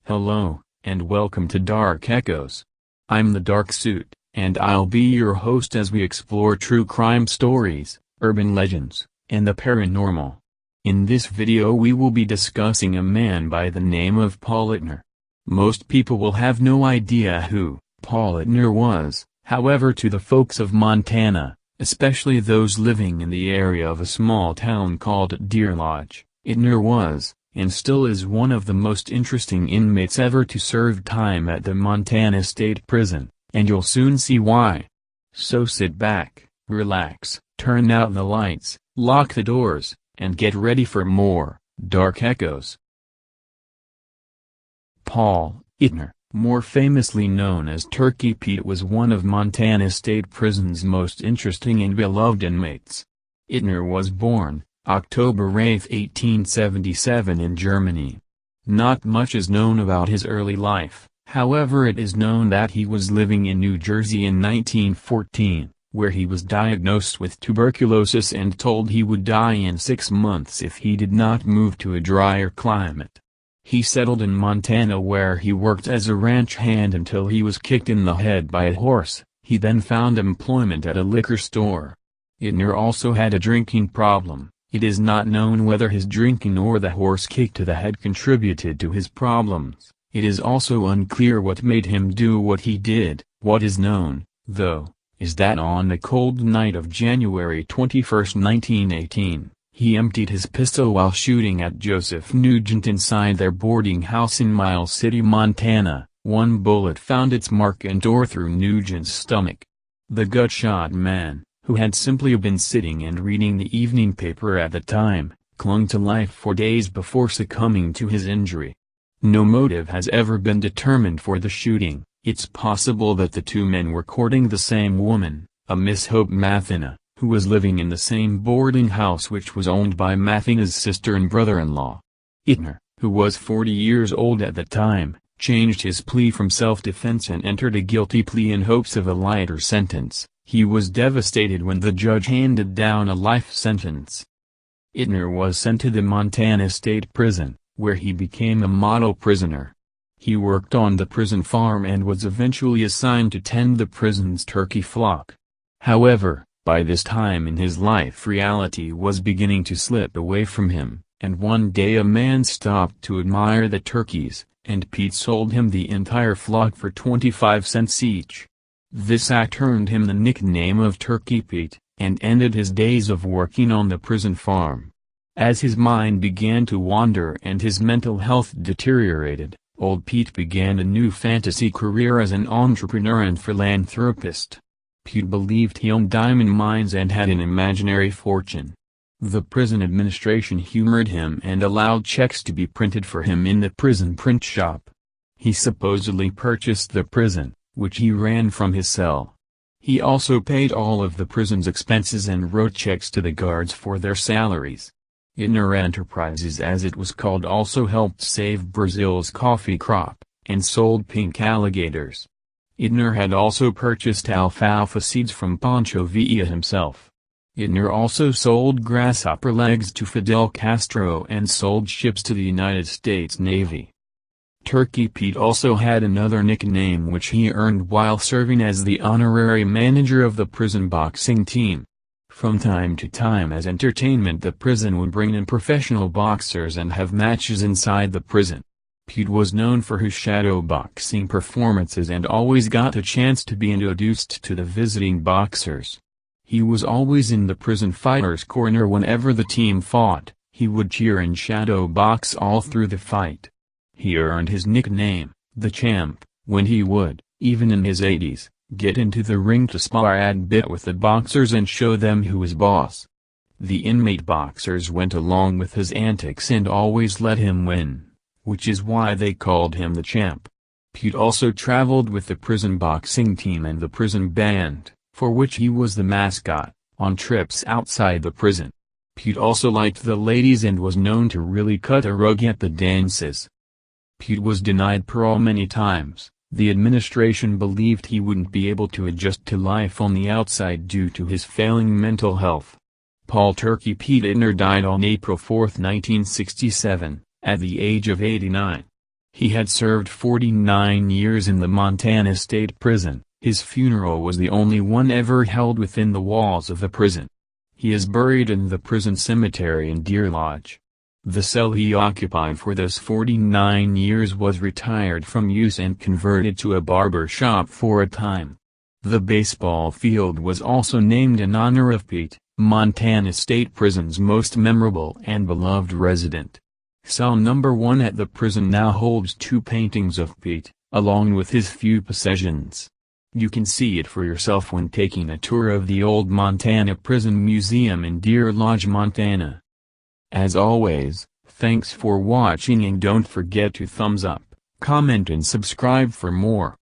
Hello, and welcome to Dark Echoes. I'm the Dark Suit, and I'll be your host as we explore true crime stories, urban legends, and the paranormal. In this video we will be discussing a man by the name of Paul Eitner. Most people will have no idea who Paul Eitner was, however to the folks of Montana, especially those living in the area of a small town called Deer Lodge, Eitner was, and still is one of the most interesting inmates ever to serve time at the Montana State Prison, and you'll soon see why. So sit back, relax, turn out the lights, lock the doors, and get ready for more Dark Echoes. Paul Eitner, more famously known as Turkey Pete, was one of Montana State Prison's most interesting and beloved inmates. Eitner was born October 8, 1877 in Germany. Not much is known about his early life, however it is known that he was living in New Jersey in 1914, where he was diagnosed with tuberculosis and told he would die in 6 months if he did not move to a drier climate. He settled in Montana where he worked as a ranch hand until he was kicked in the head by a horse. He then found employment at a liquor store. Eitner also had a drinking problem. It is not known whether his drinking or the horse kick to the head contributed to his problems. It is also unclear what made him do what he did. What is known, though, is that on the cold night of January 21, 1918, he emptied his pistol while shooting at Joseph Nugent inside their boarding house in Miles City, Montana. One bullet found its mark and tore through Nugent's stomach. The gut-shot man, who had simply been sitting and reading the evening paper at the time, clung to life for days before succumbing to his injury. No motive has ever been determined for the shooting. It's possible that the two men were courting the same woman, a Miss Hope Mathena, who was living in the same boarding house which was owned by Mathena's sister and brother-in-law. Eitner, who was 40 years old at the time, changed his plea from self-defense and entered a guilty plea in hopes of a lighter sentence. He was devastated when the judge handed down a life sentence. Eitner was sent to the Montana State Prison, where he became a model prisoner. He worked on the prison farm and was eventually assigned to tend the prison's turkey flock. However, by this time in his life reality was beginning to slip away from him, and one day a man stopped to admire the turkeys, and Pete sold him the entire flock for 25 cents each. This act earned him the nickname of Turkey Pete, and ended his days of working on the prison farm. As his mind began to wander and his mental health deteriorated, old Pete began a new fantasy career as an entrepreneur and philanthropist. Pete believed he owned diamond mines and had an imaginary fortune. The prison administration humored him and allowed checks to be printed for him in the prison print shop. He supposedly purchased the prison, which he ran from his cell. He also paid all of the prison's expenses and wrote checks to the guards for their salaries. Eitner Enterprises, as it was called, also helped save Brazil's coffee crop, and sold pink alligators. Eitner had also purchased alfalfa seeds from Pancho Villa himself. Eitner also sold grasshopper legs to Fidel Castro and sold ships to the United States Navy. Turkey Pete also had another nickname which he earned while serving as the honorary manager of the prison boxing team. From time to time as entertainment, the prison would bring in professional boxers and have matches inside the prison. Pete was known for his shadow boxing performances and always got a chance to be introduced to the visiting boxers. He was always in the prison fighter's corner whenever the team fought. He would cheer and shadow box all through the fight. He earned his nickname, the Champ, when he would, even in his 80s, get into the ring to spar a bit with the boxers and show them who was boss. The inmate boxers went along with his antics and always let him win, which is why they called him the Champ. Pete also traveled with the prison boxing team and the prison band, for which he was the mascot, on trips outside the prison. Pete also liked the ladies and was known to really cut a rug at the dances. Pete was denied parole many times. The administration believed he wouldn't be able to adjust to life on the outside due to his failing mental health. Paul "Turkey" Pete Eitner died on April 4, 1967, at the age of 89. He had served 49 years in the Montana State Prison. His funeral was the only one ever held within the walls of the prison. He is buried in the prison cemetery in Deer Lodge. The cell he occupied for those 49 years was retired from use and converted to a barber shop for a time. The baseball field was also named in honor of Pete, Montana State Prison's most memorable and beloved resident. Cell number 1 at the prison now holds 2 paintings of Pete, along with his few possessions. You can see it for yourself when taking a tour of the old Montana Prison Museum in Deer Lodge, Montana. As always, thanks for watching and don't forget to thumbs up, comment and subscribe for more.